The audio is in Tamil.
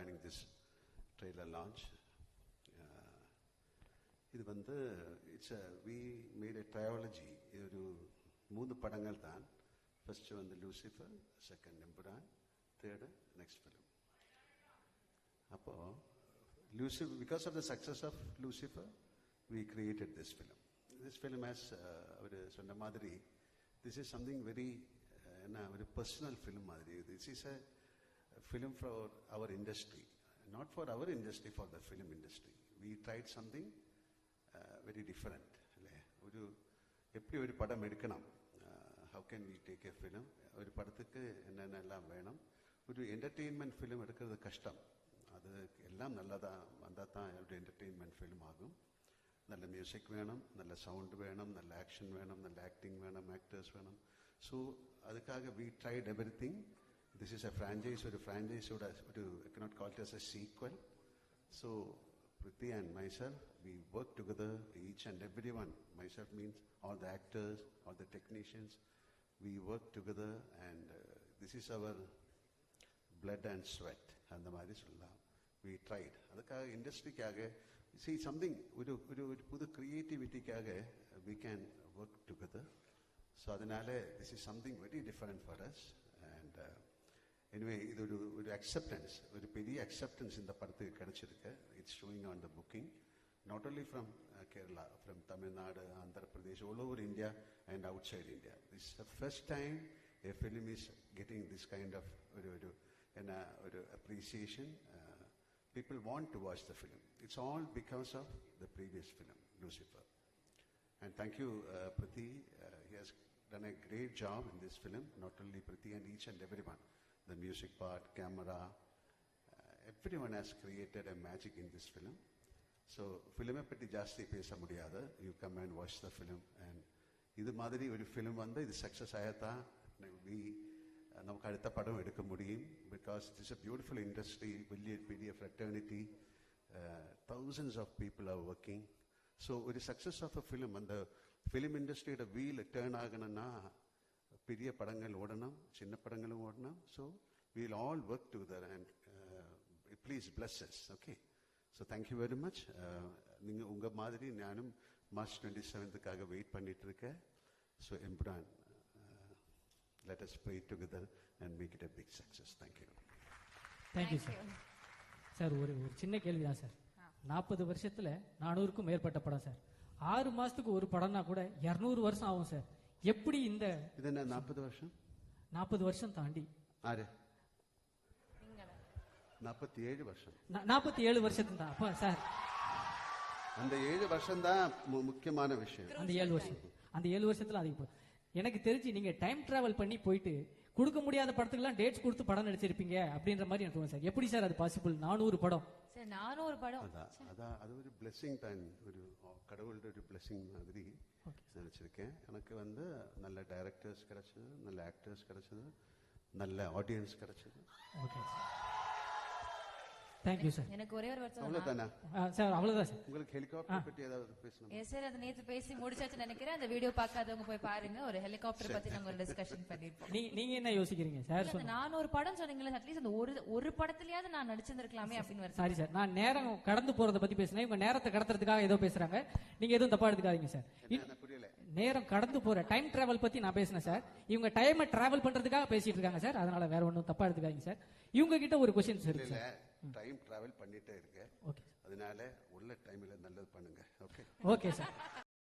joining this trailer launch. இது வந்து we made a trilogy. ஒரு 3 படங்கள் தான். First வந்து Lucifer, second Emparan, third next film. அப்போ Lucifer, because of the success of Lucifer, we created this film. This film has அவர் சொன்ன மாதிரி this is something very very personal film மாதிரி. This is a film for our industry, not for our industry, for the film industry. We tried something very different. ஒரு எப்படி ஒரு படம் எடுக்கணும், how can we take a film, ஒரு படத்துக்கு என்னென்னலாம் வேணும், ஒரு என்டர்டெயின்மெண்ட் ஃபிலிம் எடுக்கிறது கஷ்டம். அது எல்லாம் நல்லதா வந்தால் தான் ஒரு என்டர்டெயின்மெண்ட் ஃபிலிம் ஆகும். நல்ல மியூசிக் வேணும், நல்ல சவுண்ட் வேணும், நல்ல ஆக்ஷன் வேணும், நல்ல ஆக்டிங் வேணும், ஆக்டர்ஸ் வேணும். ஸோ அதுக்காக we tried everything. This is a franchise. ஒரு franchise-ஓட ஒரு I cannot call it as a sequel. So Priti and myself, we work together, each and everyone. Myself means all the actors, all the technicians. We work together and this is our blood and sweat. அந்த மாதிரி சொல்லலாம். We tried. அதுக்காக இண்டஸ்ட்ரிக்காக see something, ஒரு புது கிரியேட்டிவிட்டிக்காக we can work together. So அதனால this is something very different for us. And anyway, இது ஒரு acceptance, ஒரு பெரிய acceptance இந்த படத்துக்கு கிடைச்சிருக்கு. It's showing on the booking, not only from Kerala, from Tamil Nadu, Andhra Pradesh, all over India and outside India. This is the first time a film is getting this kind of appreciation. People want to watch the film. It's all because of the previous film, Lucifer. And thank you, Priti. He has done a great job in this film, not only Priti and each and everyone. The music part, camera, everyone has created a magic in this film. So, film-e patti jaasti pesa mudiyada. You come and watch the film. And idu madiri oru film vanda idu success ayatha we நமக்கு அடுத்த படம் எடுக்க முடியும். Because it is a beautiful industry, பெரிய fraternity, thousands of people are working. So ஒரு success of a film, அந்த film industry-யோட wheel turn ஆகணும்னா பெரிய படங்கள் ஓடணும், சின்ன படங்களும் ஓடணும். So we will all work together and please bless us. Okay. So thank you very much. நீங்க உங்க மாதிரி நானும் March 27th வெயிட் பண்ணிட்டு இருக்கேன். So Emparan, let us pray together and make it a big success. Thank you. Thank you, sir. Sir ஒரு சின்ன கேள்வி தான் சார். 40 வருஷத்துல 400க்கும் மேற்பட்ட படம் சார். 6 மாசத்துக்கு ஒரு படம்னா கூட 200 வருஷம் ஆகும் சார். எப்படி இந்த இது என்ன 40 வருஷம்? 40 வருஷம் தாண்டி. ஆறு 47 வருஷம். 47 வருஷத்துக்கு தான். அப்ப சார் அந்த 7 வருஷம் தான் முக்கியமான விஷயம். அந்த 7 வருஷத்துல அதிகம். எனக்கு தெரிஞ்சு நீங்க டைம் டிராவல் பண்ணி போயிட்டு கொடுக்க முடியாத படத்துக்குலாம் டேட்ஸ் கொடுத்து படம் நடிச்சிருப்பீங்க அப்படின்ற மாதிரி எனக்கு தோணுது சார். எப்படி சார் அது பாசிபிள்? 400 படம் சார், 400 படம். அதான் அது ஒரு பிளெஸிங் தான், ஒரு கடவுளோட ஒரு பிளெஸிங் மாதிரி நினைச்சிருக்கேன். எனக்கு வந்து நல்ல டைரக்டர்ஸ் கிடைச்சது, நல்ல ஆக்டர்ஸ் கிடைச்சது, நல்ல ஆடியன்ஸ் கிடைச்சது. Okay thank you sir. எனக்கு ஒரே ஒரு வார்த்தை அவ்வளவுதானா சார்? அவ்வளவுதான் சார். உங்களுக்கு ஹெலிகாப்டர் பத்தி ஏதாவது பேசணும்? எஸ் சார், அது நேத்து பேசி முடிச்சாச்சு நினைக்கிறேன். அந்த வீடியோ பார்க்காதவங்க போய் பாருங்க. ஒரு ஹெலிகாப்டர் பத்தி நாங்க டிஸ்கஷன் பண்ணிருப்போம். நீங்க என்ன யோசிக்கிறீங்க சார்? 400 படம் சொன்னீங்களா, அட்லீஸ்ட் அந்த ஒரு படத்துலயாவது நான் நடிச்சிருக்கலாமே அப்படின்னு வருது. சாரி சார், நான் நேரம் கடந்து போறத பத்தி பேசுறேன். இவங்க நேரத்தை கடத்துறதுக்காக ஏதோ பேசுறாங்க. நீங்க எதுவும் தப்பா எடுத்துக்காதீங்க சார். நேரம் கடந்து போற டைம் டிராவல் பத்தி நான் பேசினேன் சார். இவங்க டைமை டிராவல் பண்றதுக்காக பேசிட்டு இருக்காங்க சார். அதனால வேற ஒன்றும் தப்பா எடுத்துக்காதீங்க சார். இவங்க கிட்ட ஒரு கொஸ்டின் சார். டைம் டிராவல் பண்ணிட்டே இருக்கு, அதனால உள்ள டைம்ல நல்லது பண்ணுங்க. Okay okay sir.